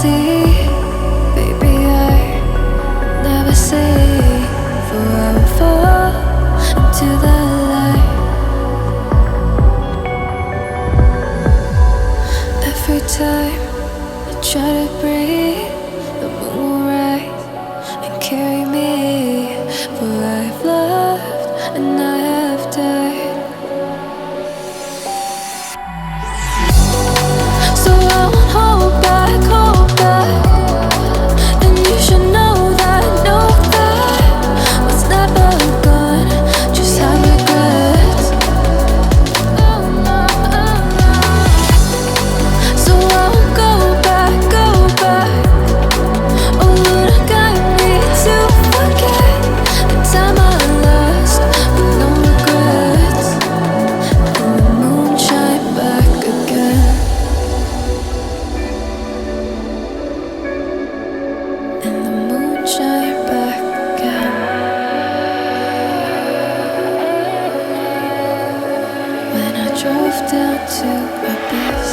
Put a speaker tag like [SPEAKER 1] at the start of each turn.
[SPEAKER 1] see, baby, I never say, for I will fall into the light. Every time I try to breathe, the moon will rise and carry me, for I have loved and I have died. So I won't hold back, and you should know that what's never gone just have regrets. So I won't go back. Oh Lord, guide me to forget the time I lost with no regrets. And the moon shine back again. And the moon shine back again. When I drove down to abyss.